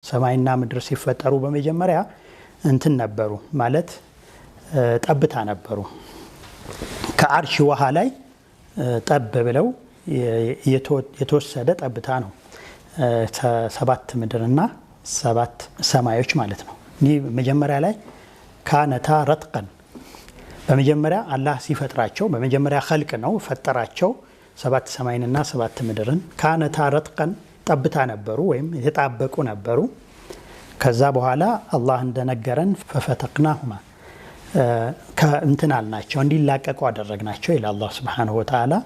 ሰማይና ምድር ሲፈጠሩ በመጀመሪያ እንትን ነበሩ ማለት ጠብታ ነበሩ ከአርሽ ውሃ ላይ ጠብ ብለው የተወሰደ ጠብታ ነው 7 ምድርና 7 ሰማዮች ማለት ነው ይህ መጀመሪያ ላይ ካነታ ረጥቀን በመጀመሪያ አላህ ሲፈጥራቸው በመጀመሪያ ኸልቅ ነው ፈጠራቸው 7 ሰማይንና 7 ምድርን ካነታ ረጥቀን ጠብታ ነበሩ ወይም የተጣበቁ ነበሩ ከዛ በኋላ አላህ እንደነገረን ፈፈተቅናሁማ ከእንትን አልናቸው እንዲላቀቁ አደረግናቸው ይላል አላህ Subhanahu Wa Ta'ala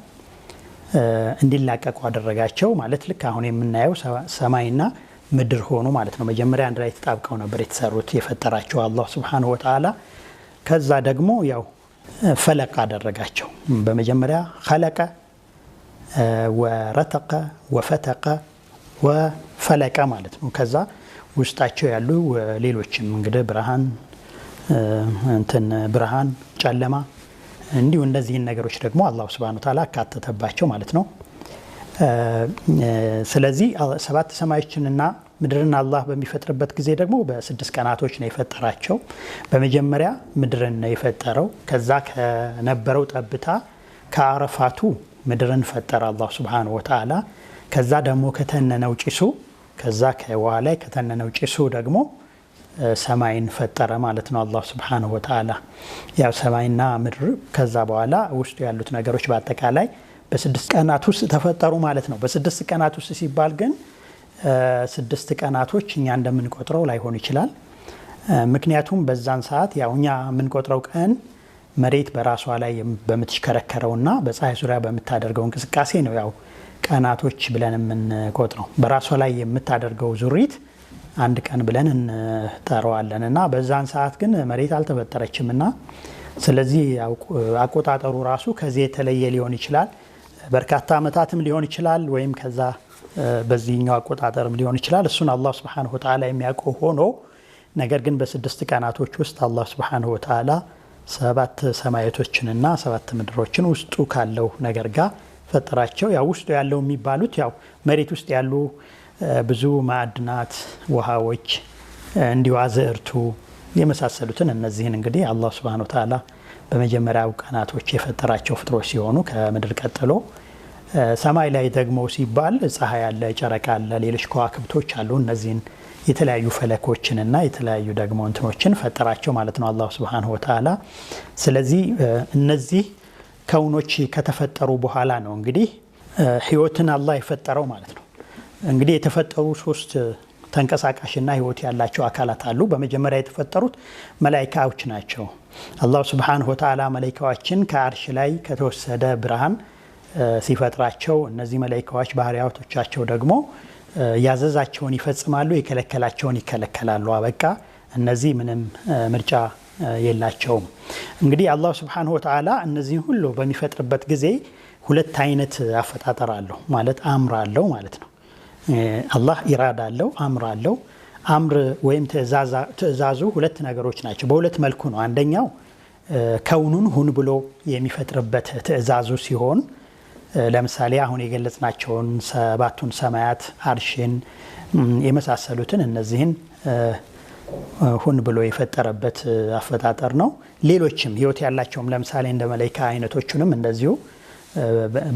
እንዲላቀቁ አደረጋቸው ማለት ልክ አሁን የምናየው ሰማይና ምድር ሆኖ ማለት ነው መጀመሪያ አንድ ላይ ተጣብቀው ነበር የተሰሩት የፈጠራቸው አላህ Subhanahu Wa Ta'ala ከዛ ደግሞ ያው ፈለቅ አደረጋቸው በመጀመሪያ خلق ورتق وفتق وفلق ማለት ነው ከዛ ውስጣቸው ያሉ ሌሎችም እንግዲህ ብርሃን ጨለማ እንዲሁ እንደዚህ ነገሮች ደግሞ አላህ Subhanahu Wa Ta'ala አካተተባቸው ማለት ነው ስለዚህ 7 ሰማዮችንና ምድርን አላህ በሚፈጥርበት ጊዜ ደግሞ በ6 ቀናቶች ነው የፈጠራቸው በመጀመሪያ ምድርን ነው የፈጠረው ከዛ ከነበረው ጠብታ ከአረፋቱ ምድርን ፈጠረ አላህ Subhanahu Wa Ta'ala ከዛ ደግሞ ከተነነው ጭሱ ከዛ ከውሃ ላይ ከተነነው ጭሱ ደግሞ ሰማይን ፈጠረ ማለት ነው አላህ Subhanahu Wa Ta'ala ያው ሰማይና ምድር ከዛ በኋላ ውስጥ ያሉት ነገሮች በአጠቃላይ በ6 ቀናት ውስጥ ተፈጠሩ ማለት ነው በ6 ቀናት ውስጥ ሲባል ግን 6 ቀናቶች እኛ እንደምንቆጥረው ላይሆን ይችላል ምክንያቱም በዛን ሰዓት ያው እኛ የምንቆጥረው ቀን መሬት በራሷ ላይ በመትሽከረከረውና በፀሐይ ዙሪያ በመታደርገው እንቅስቃሴ ነው ያው ቀናቶች ብለን የምንቆጥረው በራሷ ላይ የምታደርገው ዙሪት አንድ ቀን ብለን እንጠራዋለንና በዛን ሰዓት ግን መሬት አልተፈጠረችምና ስለዚህ አቆጣጠሩ ራሱ ከዚህ የተለየ ሊሆን ይችላል በርካታ አመታትም ሊሆን ይችላል ወይም ከዛ በዚህኛው አቆጣጠርም ሊሆን ይችላል እሱን አላህ Subhanahu Wa Ta'ala የሚያውቀው ሆኖ ነገር ግን በ6 ቀናቶች ውስጥ አላህ Subhanahu Wa Ta'ala 7 ሰማያቶችንና 7 ምድሮችን ውስጡ ካለው ነገር ጋር ፈጠራቸው ያው ውስጡ ያለው የሚባሉት ያው መሬት ውስጥ ያሉ ብዙ ማዕድናት ውሃዎች እንዲሁ አዝርቱ የመሳሰሉትን እነዚህን እንግዲህ አላህ Subhanahu Wa Ta'ala በመጀመሪያው ቀናቶች የፈጠራቸው ፍጥሮች ሲሆኑ ከምድር ቀጥሎ ሰማይ ላይ ደግሞ ሲባል ፀሐይ አለ ጨረቃ አለ ሌሎች ከዋክብቶች አሉ እነዚህን የተለያዩ ፈለኮችንና የተለያዩ ደግሞ እንትኖችን ፈጠራቸው ማለት ነው አላህ Subhanahu Wa Ta'ala ስለዚህ እነዚህ ከውኖች ከተፈጠሩ በኋላ ነው እንግዲህ ህይወትን አላህ የፈጠረው ማለት ነው እንግዲህ የተፈጠሩ 3 ተንቀሳቃሽና ህይወት ያላቸው አካላት አሉ በመጀመሪያ የተፈጠሩት መላእክቶች ናቸው አላህ Subhanahu Wa Ta'ala መላእክቶችን ከአርሽ ላይ ከተወሰደ ብርሃን ሲፈጥራቸው እነዚህ መላእክቶች ባህሪያቶቻቸው ደግሞ ያዘዛቸውን ይፈጽማሉ የከለከላቸውን ይከለከላሉ አበቃ እነዚህ ምንም ምርጫ የላቸውም እንግዲህ አላህ Subhanahu Wa Ta'ala እነዚህ ሁሉ በሚፈጥርበት ጊዜ ሁለት አይነት አፈጣጠር አለው ማለት አምር አለው ማለት ነው አላህ ኢራዳ አለው አምር አለው አምር ወይም ትእዛዙ ሁለት ነገሮች ናቸው በሁለት መልኩ ነው አንደኛው ከውኑን ሁን ብሎ የሚፈጥርበት ትእዛዙ ሲሆን ለምሳሌ አሁን የገለጽናቸውን 7ቱን ሰማያት አርሽን የመሳሰሉትን እነዚህን ሁን ብሎ የፈጠረበት አፈጣጠር ነው ሌሎችም ህይወት ያላቸውም ለምሳሌ እንደ መላእክት አይነቶቹንም እንደዚሁ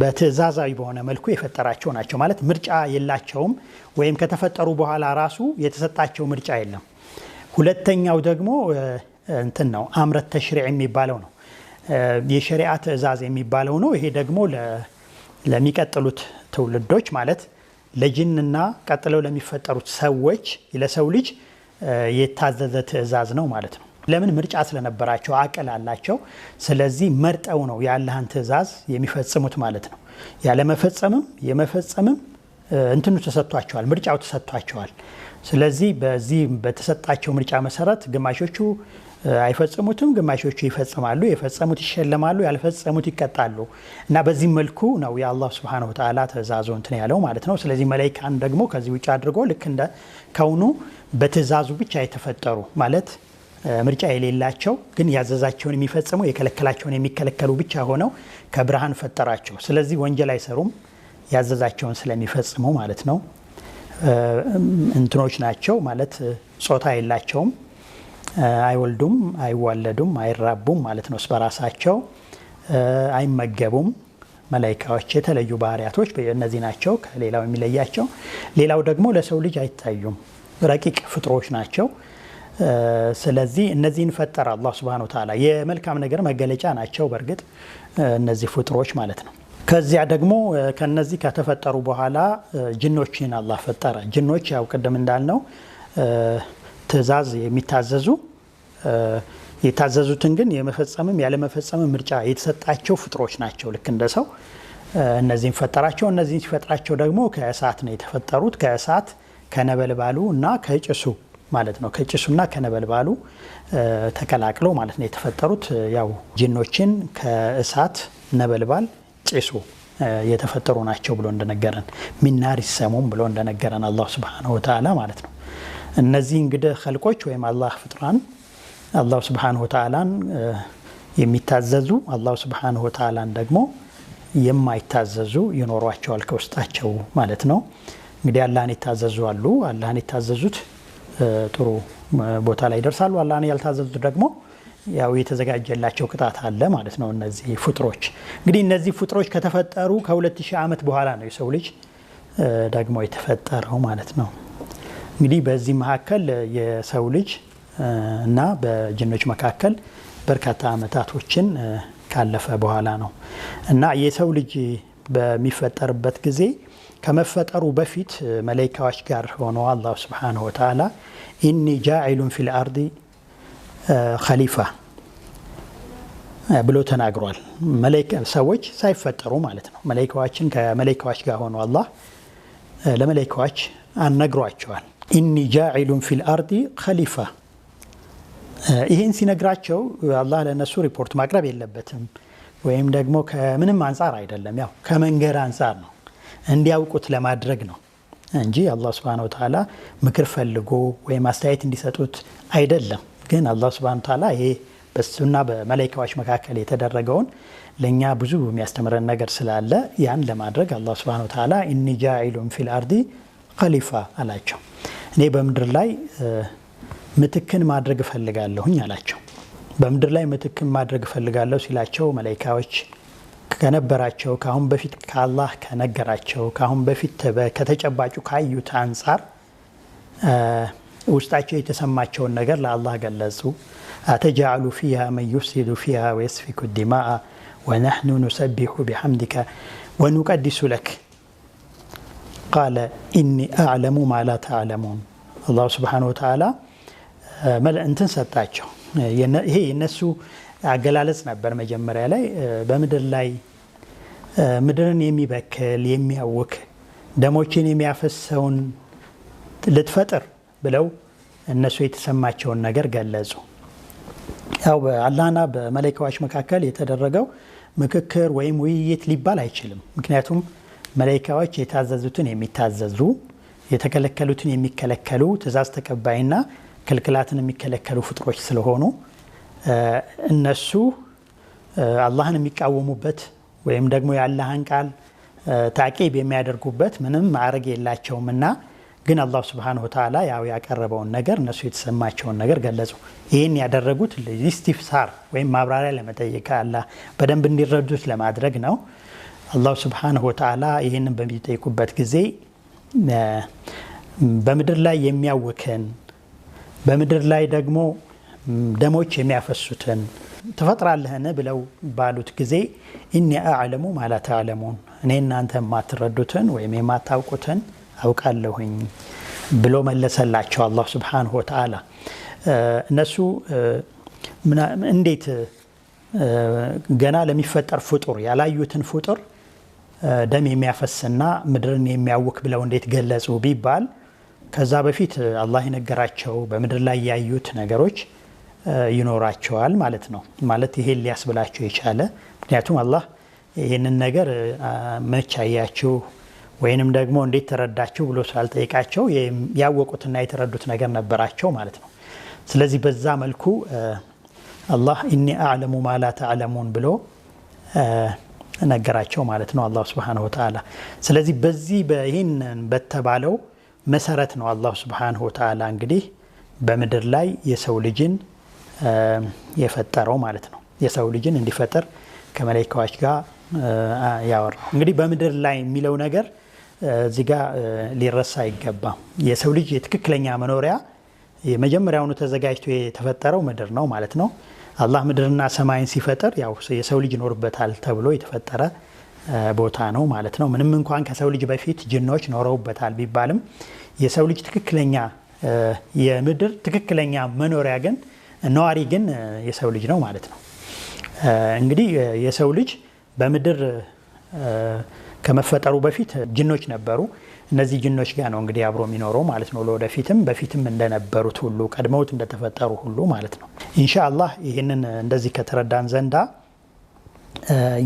በትእዛዛዊ በሆነ መልኩ የፈጠራቸው ናቸው ማለት ምርጫ የላቸውም ወይም ከተፈጠሩ በኋላ ራሱ የተሰጣቸው ምርጫ የለም ሁለተኛው ደግሞ እንትን ነው አምረት ተሽሪዕ የሚባለው ነው የሸሪዓ ትእዛዝ የሚባለው ነው ይሄ ደግሞ ለሚቀጥሉት ትውልዶች ማለት ለጂንና ቀጥለው ለሚፈጠሩት ሰዎች ለሰው ልጅ የታዘዘ ትእዛዝ ነው ማለት ነው ለምን ምርጫ ስለነበራቸው አቀል አላቸው ስለዚህ መርጠው ነው ያለህን ትእዛዝ የሚፈጽሙት ማለት ነው ያለ መፈጸምም የመፈጸምም እንትኑ ተሰጥቷቸዋል ምርጫው ተሰጥቷቸዋል ስለዚህ በዚህ በተሰጣቸው ምርጫ መሰረት ግማሾቹ አይፈጽሙትም ግማሾቹ ይፈጽማሉ የፈጸሙት ይሸለማሉ ያልፈጸሙት ይቀጣሉ እና በዚህ መልኩ ነው የአላህ Subhanahu Wa Ta'ala ትእዛዙ እንትን ያለው ማለት ነው ስለዚህ መላእክታን ደግሞ ከዚህ ውጭ አድርጎ ልክ እንደ ከውኑ በትእዛዙ ብቻ የተፈጠሩ ማለት ምርጫ የሌላቸው ግን ያዘዛቸውን የሚፈጽሙ የከለከላቸውን የሚከለከሉ ብቻ ሆነው ከብርሃን ፈጠራቸው ስለዚህ ወንጀል አይሰሩም ያዘዛቸውን ስለሚፈጽሙ ማለት ነው እንትኖች ናቸው ማለት ጾታ የላቸውም፣ አይወልዱም፣ አይዋለዱም፣ አይራቡም ማለት ነው። በራሳቸው አይመገቡም። መላኢካዎች የተለዩ ባህሪያቶች እነዚህ ናቸው ከሌላው የሚለያቸው። ሌላው ደግሞ ለሰው ልጅ አይታዩም፣ ረቂቅ ፍጥሮች ናቸው። ስለዚህ እነዚህን ፈጠረ አላህ ሱብሓነሁ ወተዓላ። የመልካም ነገር መገለጫ ናቸው በእርግጥ እነዚህ ፍጥሮች ማለት ነው። ከዚያ ደግሞ ከነዚህ ከተፈጠሩ በኋላ ጅኖችን አላህ ፈጠረ። ጅኖች ያው ቅድም እንዳልነው ትእዛዝ የሚታዘዙ የታዘዙትን ግን የመፈጸምም ያለመፈጸምም ምርጫ የተሰጣቸው ፍጥሮች ናቸው ልክ እንደ ሰው። እነዚህን ፈጠራቸው። እነዚህን ሲፈጥራቸው ደግሞ ከእሳት ነው የተፈጠሩት። ከእሳት ከነበልባሉ እና ከጭሱ ማለት ነው። ከጭሱና ከነበልባሉ ተቀላቅለው ማለት ነው የተፈጠሩት። ያው ጅኖችን ከእሳት ነበልባል ጭሱ የተፈጠሩ ናቸው ብሎ እንደነገረን ሚናር ይሰሙም ብሎ እንደነገረን አላህ ሱብሓነሁ ወተዓላ ማለት ነው። እነዚህ እንግዲህ ኸልቆች ወይም አላህ ፍጥራን አላህ ሱብሓነሁ ወተዓላን የሚታዘዙ አላህ ሱብሓነሁ ወተዓላን ደግሞ የማይታዘዙ ይኖሯቸዋል ከውስጣቸው ማለት ነው። እንግዲህ አላህን የታዘዙ አሉ። አላህን የታዘዙት ጥሩ ቦታ ላይ ይደርሳሉ። አላህን ያልታዘዙት ደግሞ ያው የተዘጋጀላቸው ቅጣት አለ ማለት ነው። እነዚህ ፍጥሮች እንግዲህ እነዚህ ፍጥሮች ከተፈጠሩ ከ2000 ዓመት በኋላ ነው የሰው ልጅ ደግሞ የተፈጠረው ማለት ነው። እንግዲህ በዚህ መካከል የሰው ልጅ እና በጅኖች መካከል በርካታ ዓመታቶችን ካለፈ በኋላ ነው እና የሰው ልጅ በሚፈጠርበት ጊዜ ከመፈጠሩ በፊት መላኢካዎች ጋር ሆኖ አላህ ሱብሓነሁ ወተዓላ ኢኒ ጃኢሉን ፊል አርዲ ኸሊፋ ብሎ ተናግሯል። ሰዎች ሳይፈጠሩ ማለት ነው። መላኢካዎችን ከመላኢካዎች ጋር ሆኖ አላህ ለመላኢካዎች አነግሯቸዋል። ኢኒ ጃኢሉን ፊል አርዲ ኸሊፋ። ይህን ሲነግራቸው አላህ ለነሱ ሪፖርት ማቅረብ የለበትም ወይም ደግሞ ከምንም አንጻር አይደለም፣ ያው ከመንገር አንጻር ነው፣ እንዲያውቁት ለማድረግ ነው እንጂ አላህ ሱብሓነሁ ወተዓላ ምክር ፈልጎ ወይም አስተያየት እንዲሰጡት አይደለም። ግን አላህ ሱብሓነሁ ወተዓላ ይሄ በሱና በመላኢካዎች መካከል የተደረገውን ለኛ ብዙ የሚያስተምረን ነገር ስላለ ያን ለማድረግ አላህ ሱብሓነሁ ወተዓላ ኢኒ ጃኢሉን ፊል አርዲ ኸሊፋ አላቸው። እኔ በምድር ላይ ምትክን ማድረግ እፈልጋለሁኝ አላቸው። በምድር ላይ ምትክን ማድረግ እፈልጋለሁ ሲላቸው መላኢካዎች ከነበራቸው ካሁን በፊት ከአላህ ከነገራቸው ካሁን በፊት ከተጨባጩ ካዩት አንጻር ውስጣቸው የተሰማቸውን ነገር ለአላህ ገለጹ። አተጃሉ ፊሃ መን ዩፍሲዱ ፊሃ ወየስፊኩ ዲማአ ወነሕኑ ኑሰቢሑ ቢሐምዲከ ወኑቀዲሱ ለክ ቃለ ኢኒ አዕለሙ ማ ላ ተዕለሙን። አላሁ ሱብሓነሁ ወተዓላ እንትን ሰጣቸው። ይሄ የነሱ አገላለጽ ነበር መጀመሪያ ላይ። በምድር ላይ ምድርን የሚበክል የሚያውክ ደሞችን የሚያፈሰውን ልትፈጥር ብለው እነሱ የተሰማቸውን ነገር ገለጹ። ያው በአላህና በመላኢካዎች መካከል የተደረገው ምክክር ወይም ውይይት ሊባል አይችልም። ምክንያቱም መላኢካዎች የታዘዙትን የሚታዘዙ የተከለከሉትን የሚከለከሉ ትእዛዝ ተቀባይና ክልክላትን የሚከለከሉ ፍጥሮች ስለሆኑ እነሱ አላህን የሚቃወሙበት ወይም ደግሞ የአላህን ቃል ታቂብ የሚያደርጉበት ምንም ማዕረግ የላቸውም እና ግን አላህ ሱብሓነሁ ወተዓላ ያው ያቀረበውን ነገር እነሱ የተሰማቸውን ነገር ገለጹ። ይህን ያደረጉት ኢስቲፍሳር ወይም ማብራሪያ ለመጠየቅ አላህ በደንብ እንዲረዱት ለማድረግ ነው። አላህ ሱብሓነሁ ወተዓላ ይህንን በሚጠይቁበት ጊዜ በምድር ላይ የሚያውክን በምድር ላይ ደግሞ ደሞች የሚያፈሱትን ትፈጥራለህን ብለው ባሉት ጊዜ ኢኒ አዕለሙ ማ ላ ተዕለሙን፣ እኔ እናንተ የማትረዱትን ወይም የማታውቁትን አውቃለሁኝ ብሎ መለሰላቸው አላህ ሱብሓነሁ ወተዓላ። እነሱ እንዴት ገና ለሚፈጠር ፍጡር ያላዩትን ፍጡር ደም የሚያፈስና ምድርን የሚያውክ ብለው እንዴት ገለጹ ቢባል ከዛ በፊት አላህ የነገራቸው በምድር ላይ ያዩት ነገሮች ይኖራቸዋል ማለት ነው። ማለት ይሄን ሊያስብላቸው የቻለ ምክንያቱም አላህ ይህንን ነገር መቼ አያችሁ ወይንም ደግሞ እንዴት ተረዳችሁ ብሎ ስላልጠየቃቸው ያወቁትና የተረዱት ነገር ነበራቸው ማለት ነው። ስለዚህ በዛ መልኩ አላህ ኢኒ አዕለሙ ማ ላ ተዕለሙን ብሎ ነገራቸው ማለት ነው አላህ ሱብሓነሁ ወተዓላ። ስለዚህ በዚህ ይህንን በተባለው መሰረት ነው። አላህ ሱብሓነሁ ወተዓላ እንግዲህ በምድር ላይ የሰው ልጅን የፈጠረው ማለት ነው። የሰው ልጅን እንዲፈጠር ከመላእክቶች ጋር ያወራው እንግዲህ በምድር ላይ የሚለው ነገር እዚህ ጋር ሊረሳ አይገባም። የሰው ልጅ የትክክለኛ መኖሪያ የመጀመሪያውኑ ተዘጋጅቶ የተፈጠረው ምድር ነው ማለት ነው። አላህ ምድርና ሰማይን ሲፈጥር ያው የሰው ልጅ ይኖርበታል ተብሎ የተፈጠረ ቦታ ነው ማለት ነው። ምንም እንኳን ከሰው ልጅ በፊት ጅኖች ኖረውበታል ቢባልም የሰው ልጅ ትክክለኛ የምድር ትክክለኛ መኖሪያ ግን ነዋሪ ግን የሰው ልጅ ነው ማለት ነው። እንግዲህ የሰው ልጅ በምድር ከመፈጠሩ በፊት ጅኖች ነበሩ። እነዚህ ጅኖች ጋር ነው እንግዲህ አብሮ የሚኖረው ማለት ነው። ለወደፊትም በፊትም እንደነበሩት ሁሉ ቀድመውት እንደተፈጠሩ ሁሉ ማለት ነው። ኢንሻአላህ ይህንን እንደዚህ ከተረዳን ዘንዳ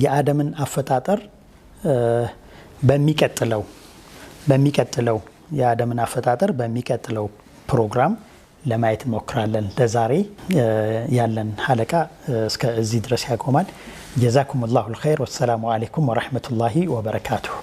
የአደምን አፈጣጠር በሚቀጥለው የአደምን አፈጣጠር በሚቀጥለው ፕሮግራም ለማየት እንሞክራለን። ለዛሬ ያለን ሐለቃ እስከዚህ ድረስ ያቆማል። ጀዛኩሙላሁል ኸይር። ወሰላሙ አለይኩም ወራህመቱላሂ ወበረካቱሁ።